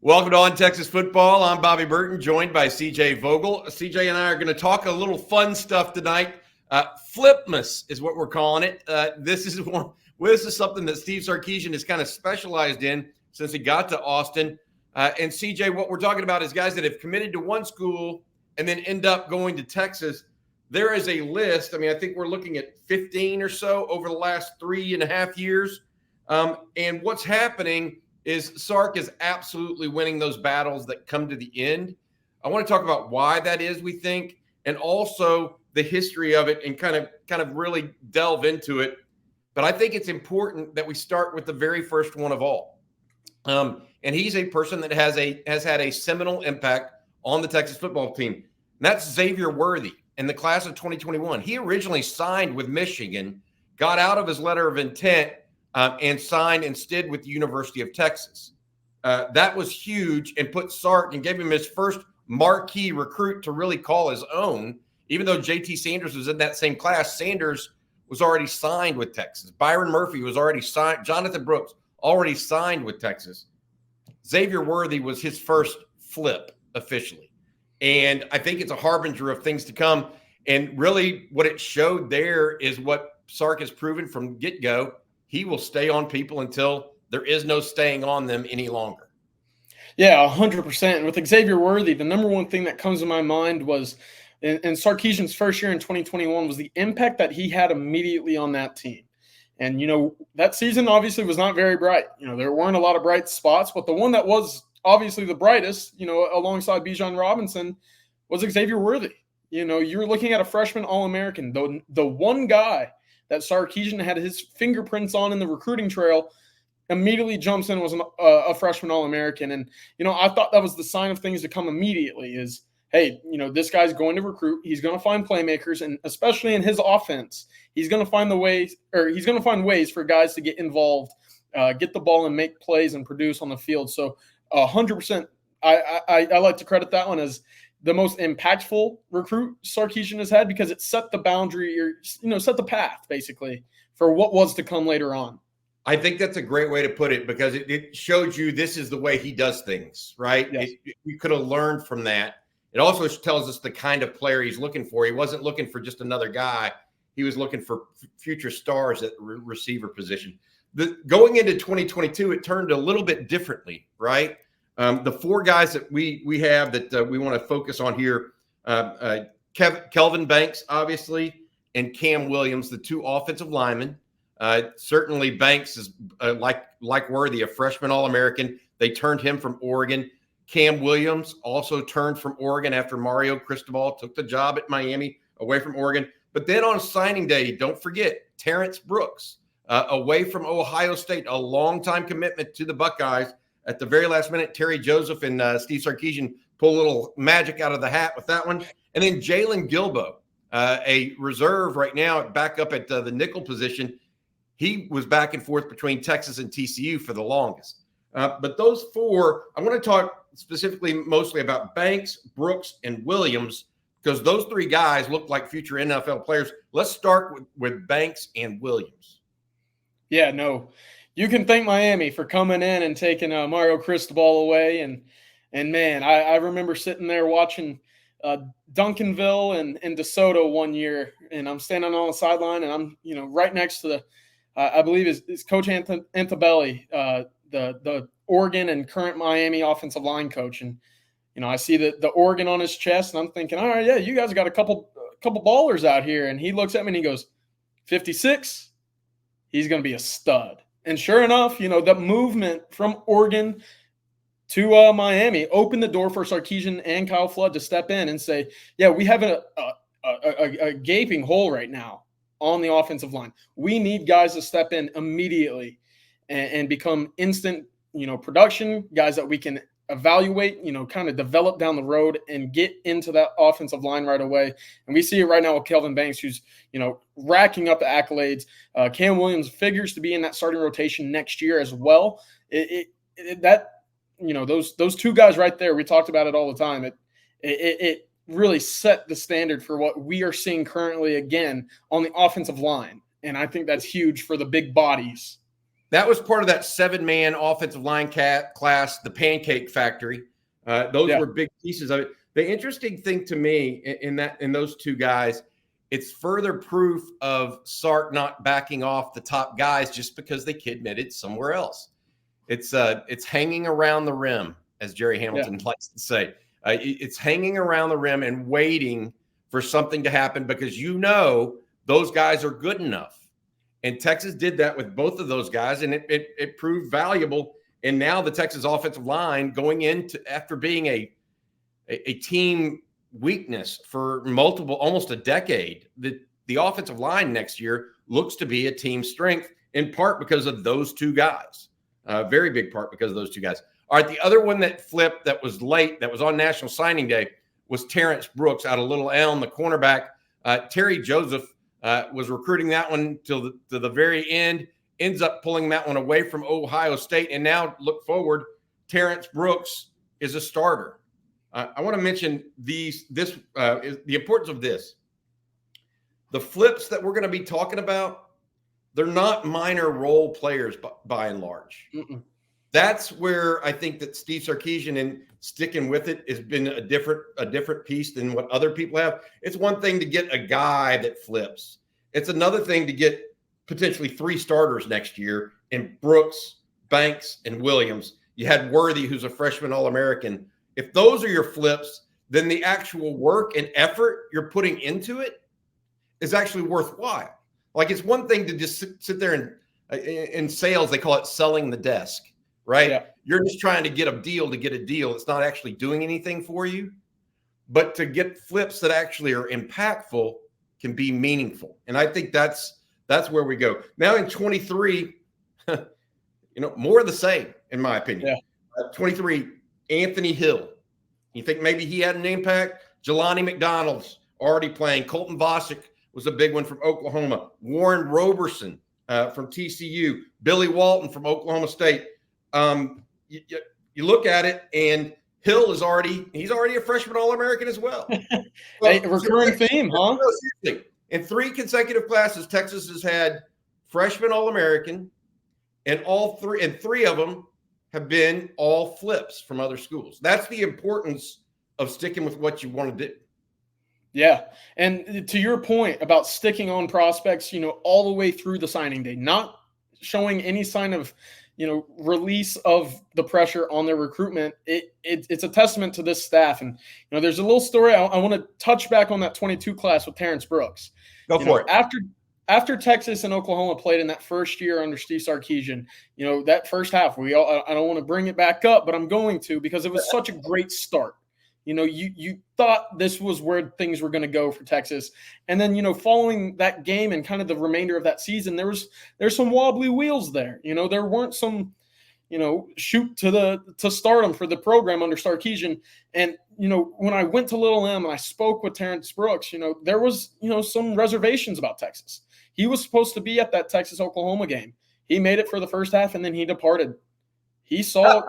Welcome to On Texas Football. I'm Bobby Burton, joined by CJ Vogel. CJ and I are going to talk a little fun stuff tonight. Flipmas is what we're calling it. This is something that Steve Sarkisian has kind of specialized in since he got to Austin. And CJ, what we're talking about is guys that have committed to one school and then end up going to Texas. There is a list. I mean, I think we're looking at 15 or so over the last 3.5 years. And what's happening is Sark is absolutely winning those battles that come to the end. I want to talk about why that is, we think, and also the history of it and kind of really delve into it. But I think it's important that we start with the very first one of all. And he's a person that has had a seminal impact on the Texas football team. And that's Xavier Worthy in the class of 2021. He originally signed with Michigan, got out of his letter of intent, and signed instead with the University of Texas. That was huge and put Sark and gave him his first marquee recruit to really call his own. Even though JT Sanders was in that same class, Sanders was already signed with Texas. Byron Murphy was already signed. Jonathan Brooks already signed with Texas. Xavier Worthy was his first flip officially. And I think it's a harbinger of things to come. And really what it showed there is what Sark has proven from get-go. He will stay on people until there is no staying on them any longer. Yeah, 100%. And with Xavier Worthy, the number one thing that comes to my mind was in Sarkisian's first year in 2021 was the impact that he had immediately on that team. And, that season obviously was not very bright. There weren't a lot of bright spots, but the one that was obviously the brightest, alongside Bijan Robinson was Xavier Worthy. You're looking at a freshman All-American, the one guy that Sarkisian had his fingerprints on in the recruiting trail, immediately jumps in, was a freshman All-American. And, I thought that was the sign of things to come immediately is, hey, this guy's going to recruit. He's going to find playmakers, and especially in his offense, he's going to find ways for guys to get involved, get the ball and make plays and produce on the field. So 100%, I like to credit that one as the most impactful recruit Sarkisian has had, because it set the boundary or, set the path basically for what was to come later on. I think that's a great way to put it, because it showed you this is the way he does things, right? Yes. You could have learned from that. It also tells us the kind of player he's looking for. He wasn't looking for just another guy. He was looking for future stars at the receiver position. Going into 2022, it turned a little bit differently, right? The four guys that we have that we want to focus on here, Kelvin Banks, obviously, and Cam Williams, the two offensive linemen. Certainly Banks is like Worthy, a freshman All-American. They turned him from Oregon. Cam Williams also turned from Oregon after Mario Cristobal took the job at Miami away from Oregon. But then on signing day, don't forget Terrence Brooks, away from Ohio State, a longtime commitment to the Buckeyes. At the very last minute, Terry Joseph and Steve Sarkisian pull a little magic out of the hat with that one. And then Jalen Gilbo, a reserve right now, back up at the nickel position. He was back and forth between Texas and TCU for the longest. But those four, I want to talk specifically mostly about Banks, Brooks, and Williams, because those three guys look like future NFL players. Let's start with Banks and Williams. Yeah, no. You can thank Miami for coming in and taking Mario Cristobal away. And man, I remember sitting there watching Duncanville and DeSoto one year, and I'm standing on the sideline, and I'm right next to the I believe is Coach Antabelli, the Oregon and current Miami offensive line coach. And I see the Oregon on his chest, and I'm thinking, all right, yeah, you guys got a couple ballers out here. And he looks at me and he goes, 56, he's going to be a stud. And sure enough, the movement from Oregon to Miami opened the door for Sarkisian and Kyle Flood to step in and say, yeah, we have a gaping hole right now on the offensive line. We need guys to step in immediately and become instant, production, guys that we can evaluate, kind of develop down the road and get into that offensive line right away. And we see it right now with Kelvin Banks, who's, racking up the accolades. Cam Williams figures to be in that starting rotation next year as well. Those two guys right there, we talked about it all the time. It really set the standard for what we are seeing currently again on the offensive line. And I think that's huge for the big bodies. That was part of that 7-man offensive line class, the Pancake Factory. Those were big pieces of it. The interesting thing to me in those two guys, it's further proof of Sark not backing off the top guys just because they committed somewhere else. It's hanging around the rim, as Jerry Hamilton likes to say. It's hanging around the rim and waiting for something to happen because those guys are good enough. And Texas did that with both of those guys, and it proved valuable. And now the Texas offensive line going into after being a team weakness for almost a decade, the offensive line next year looks to be a team strength, in part because of those two guys. Very big part because of those two guys. All right, the other one that flipped that was late, that was on National Signing Day, was Terrence Brooks out of Little Elm, the cornerback. Terry Joseph was recruiting that one to the very end, ends up pulling that one away from Ohio State. And now look forward, Terrence Brooks is a starter. I want to mention the importance of this. The flips that we're going to be talking about, they're not minor role players by and large. Mm-mm. That's where I think that Steve Sarkisian and sticking with it has been a different piece than what other people have. It's one thing to get a guy that flips. It's another thing to get potentially 3 starters next year in Brooks, Banks, and Williams. You had Worthy, who's a freshman All-American. If those are your flips, then the actual work and effort you're putting into it is actually worthwhile. Like, it's one thing to just sit there and in sales, they call it selling the desk. Right? Yeah. You're just trying to get a deal to get a deal. It's not actually doing anything for you. But to get flips that actually are impactful can be meaningful. And I think that's where we go. Now in 23, more of the same, in my opinion. Yeah. 23, Anthony Hill. You think maybe he had an impact? Jelani McDonald's already playing. Colton Vosick was a big one from Oklahoma. Warren Roberson from TCU. Billy Walton from Oklahoma State. You look at it, and Hill he's already a freshman All-American as well. Hey, recurring theme, huh? In 3 consecutive classes, Texas has had freshman All-American, and 3 of them have been all flips from other schools. That's the importance of sticking with what you want to do. Yeah, and to your point about sticking on prospects, all the way through the signing day, not showing any sign of release of the pressure on their recruitment, it's a testament to this staff. And, there's a little story. I want to touch back on that 22 class with Terrence Brooks. Go for it. After Texas and Oklahoma played in that first year under Steve Sarkisian, that first half, I don't want to bring it back up, but I'm going to, because it was such a great start. You thought this was where things were going to go for Texas. And then, following that game and kind of the remainder of that season, there's some wobbly wheels there. There weren't some, shoot to stardom for the program under Sarkisian. And, when I went to Little M and I spoke with Terrence Brooks, there was, some reservations about Texas. He was supposed to be at that Texas-Oklahoma game. He made it for the first half, and then he departed. He saw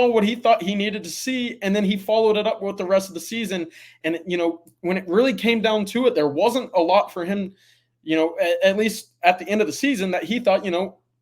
what he thought he needed to see, and then he followed it up with the rest of the season. And, when it really came down to it, there wasn't a lot for him, at least at the end of the season, that he thought,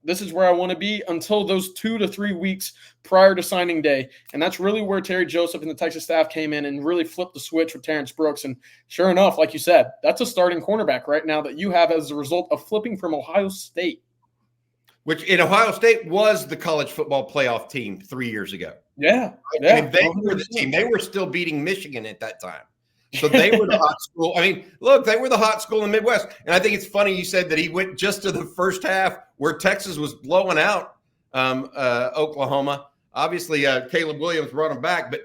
this is where I want to be, until those 2 to 3 weeks prior to signing day. And that's really where Terry Joseph and the Texas staff came in and really flipped the switch with Terrence Brooks. And sure enough, like you said, that's a starting cornerback right now that you have as a result of flipping from Ohio State. Which in Ohio State was the college football playoff team 3 years ago. Yeah. I mean, they were the team. They were still beating Michigan at that time. So they were the hot school. I mean, look, they were the hot school in the Midwest. And I think it's funny you said that he went just to the first half where Texas was blowing out Oklahoma. Obviously, Caleb Williams brought him back. But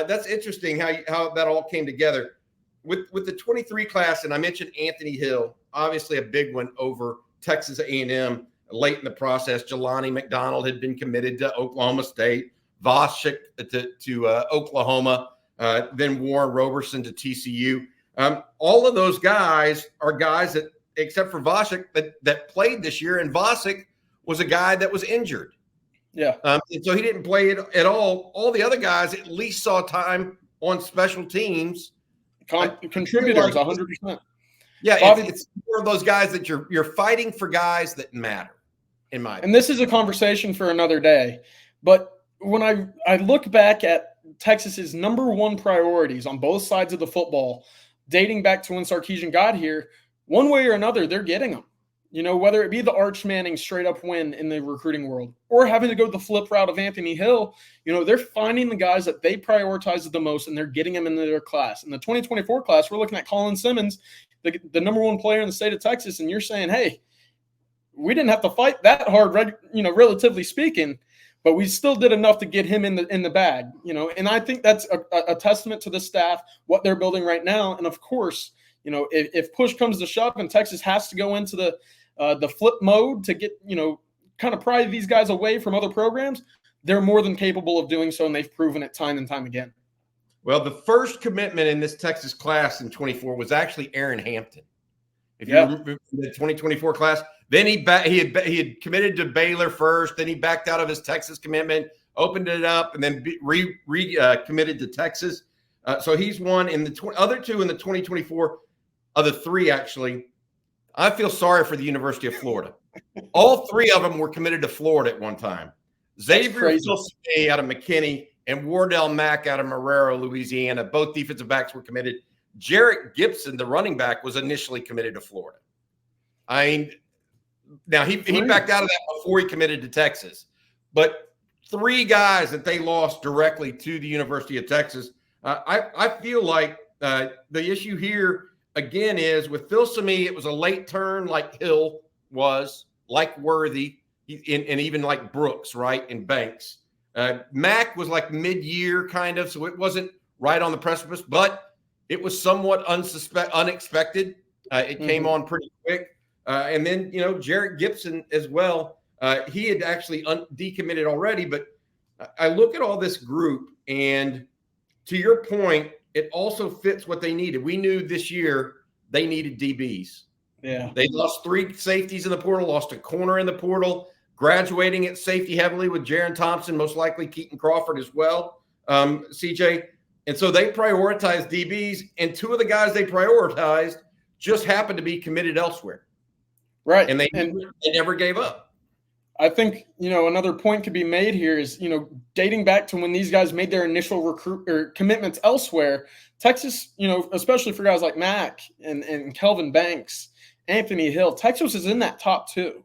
that's interesting how that all came together. With the 23 class, and I mentioned Anthony Hill, obviously a big one over Texas A&M. Late in the process, Jelani McDonald had been committed to Oklahoma State, Vosick to Oklahoma, then Warren Roberson to TCU. All of those guys are guys that, except for Vosick, that played this year, and Vosick was a guy that was injured. Yeah. And so he didn't play it at all. All the other guys at least saw time on special teams. Contributors, 100%. Yeah, it's more of those guys that you're fighting for guys that matter. in my opinion. And this is a conversation for another day. But when I look back at Texas's number one priorities on both sides of the football, dating back to when Sarkisian got here, one way or another, they're getting them. Whether it be the Arch Manning straight up win in the recruiting world or having to go the flip route of Anthony Hill, they're finding the guys that they prioritize the most and they're getting them into their class. In the 2024 class, we're looking at Colin Simmons, the number one player in the state of Texas, and you're saying, hey, we didn't have to fight that hard, relatively speaking, but we still did enough to get him in the bag, and I think that's a testament to the staff, what they're building right now. And of course, if push comes to shove and Texas has to go into the flip mode to get, kind of pry these guys away from other programs, they're more than capable of doing so, and they've proven it time and time again. Well, the first commitment in this Texas class in 24 was actually Aaron Hampton. If you remember the 2024 class, then he had committed to Baylor first, then he backed out of his Texas commitment, opened it up, and then committed to Texas. So he's one. In the other two in the 2024, other three actually, I feel sorry for the University of Florida. All three of them were committed to Florida at one time. Xavier Worthy out of McKinney and Wardell Mack out of Marrero, Louisiana. Both defensive backs were committed. Jarrett Gibson, the running back, was initially committed to Florida. I mean, now he backed out of that before he committed to Texas. But three guys that they lost directly to the University of Texas. I feel like the issue here, again, is with Phil Sami, it was a late turn like Hill was, like Worthy, and even like Brooks, right, and Banks. Mack was like mid-year kind of, so it wasn't right on the precipice, but it was somewhat unexpected. It came on pretty quick. And then, Jarrett Gibson as well. He had actually decommitted already, but I look at all this group, and to your point, it also fits what they needed. We knew this year they needed DBs. Yeah. They lost three safeties in the portal, lost a corner in the portal, graduating at safety heavily with Jaron Thompson, most likely Keaton Crawford as well, CJ. And so they prioritized DBs, and two of the guys they prioritized just happened to be committed elsewhere. Right. And they never gave up. I think, another point could be made here is, dating back to when these guys made their initial commitments elsewhere, Texas, especially for guys like Mack and Kelvin Banks, Anthony Hill, Texas is in that top two.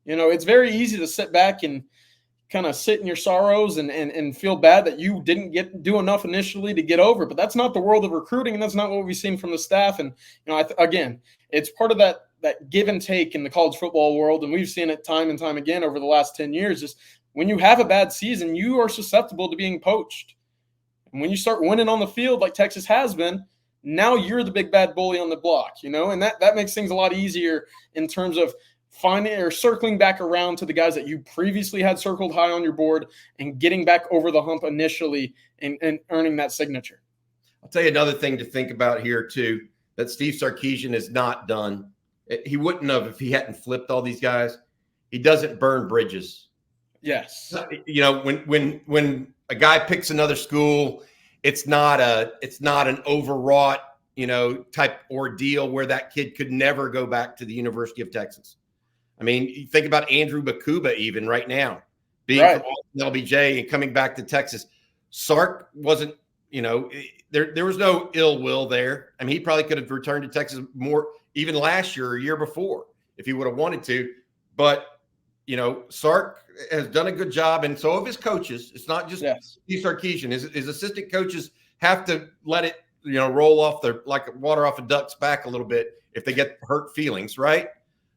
It's very easy to sit back and kind of sit in your sorrows and feel bad that you didn't do enough initially to get over. But that's not the world of recruiting, and that's not what we've seen from the staff. And, again, it's part of that give and take in the college football world, and we've seen it time and time again over the last 10 years, is when you have a bad season, you are susceptible to being poached. And when you start winning on the field like Texas has been, now you're the big bad bully on the block, and that makes things a lot easier in terms of finding or circling back around to the guys that you previously had circled high on your board and getting back over the hump initially and earning that signature. I'll tell you another thing to think about here too, that Steve Sarkisian has not done. He wouldn't have if he hadn't flipped all these guys. He doesn't burn bridges. Yes. When a guy picks another school, it's not an overwrought, type ordeal where that kid could never go back to the University of Texas. I mean, you think about Andrew Bakuba even right now, being from LBJ and coming back to Texas. Sark wasn't, there was no ill will there. I mean, he probably could have returned to Texas more even last year or year before if he would have wanted to. But, Sark has done a good job, and so have his coaches. It's not just Steve Sarkisian. His assistant coaches have to let it, roll off like water off a duck's back a little bit if they get hurt feelings, right?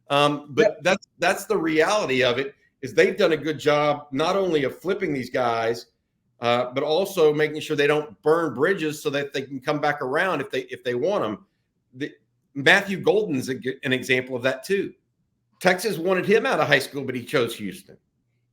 But that's the reality of it, is they've done a good job not only of flipping these guys, but also making sure they don't burn bridges so that they can come back around if they want them. Matthew Golden's an example of that too. Texas wanted him out of high school, but he chose Houston.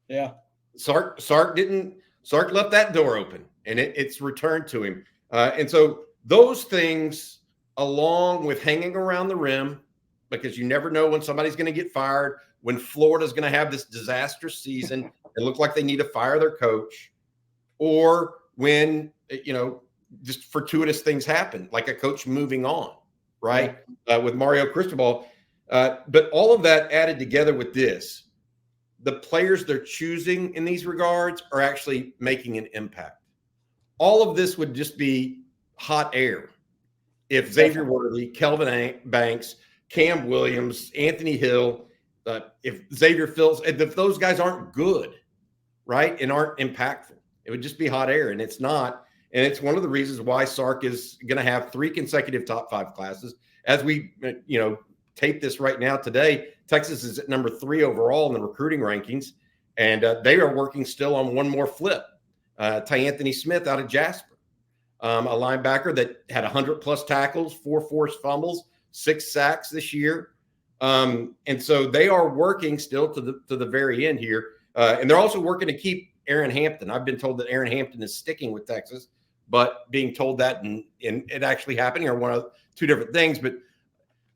Yeah. Sark left that door open, and it's returned to him. And so those things, along with hanging around the rim, because you never know when somebody's going to get fired, when Florida's going to have this disastrous season, it looks like they need to fire their coach, or when, just fortuitous things happen, like a coach moving on, right? With Mario Cristobal. But all of that added together with this, the players they're choosing in these regards are actually making an impact. All of this would just be hot air if Xavier Worthy, Kelvin Banks, Cam Williams, Anthony Hill, if Xavier Phillips, if those guys aren't good, right, and aren't impactful, it would just be hot air, and it's not. And it's one of the reasons why Sark is going to have 3 consecutive top 5 classes. As we, tape this right now today, Texas is at number 3 overall in the recruiting rankings, and they are working still on one more flip. Anthony Smith out of Jasper, a linebacker that had 100+ tackles, 4 forced fumbles, 6 sacks this year. And so they are working still to the very end here. And they're also working to keep Aaron Hampton. I've been told that Aaron Hampton is sticking with Texas, but being told that and it actually happening are one of 2 different things. But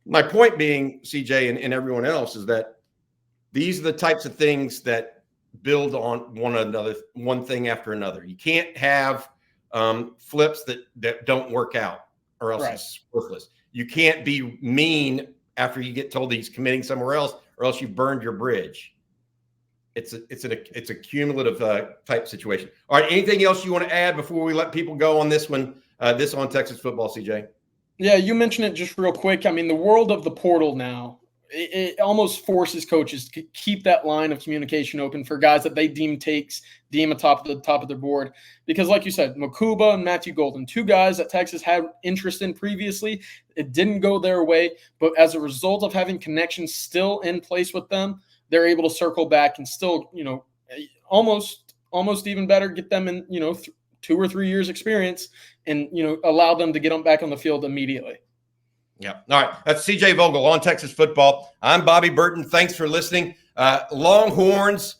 my point being, CJ and everyone else, is that these are the types of things that build on one another, one thing after another. You can't have flips that don't work out, or else it's worthless. You can't be mean after you get told that he's committing somewhere else, or else you've burned your bridge. It's a cumulative type situation. All right, anything else you want to add before we let people go on this one? This on Texas football, CJ? Yeah, you mentioned it just real quick. I mean, the world of the portal now, it almost forces coaches to keep that line of communication open for guys that they deem atop the top of their board. Because like you said, Makuba and Matthew Golden, 2 guys that Texas had interest in previously. It didn't go their way, but as a result of having connections still in place with them, they're able to circle back and still, almost even better, get them in, 2 or 3 years experience and, allow them to get them back on the field immediately. Yeah. All right. That's CJ Vogel on Texas football. I'm Bobby Burton. Thanks for listening. Longhorns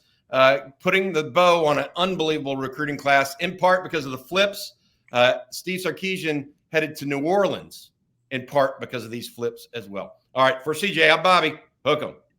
putting the bow on an unbelievable recruiting class, in part because of the flips. Steve Sarkisian headed to New Orleans in part because of these flips as well. All right. For CJ, I'm Bobby. Hook 'em.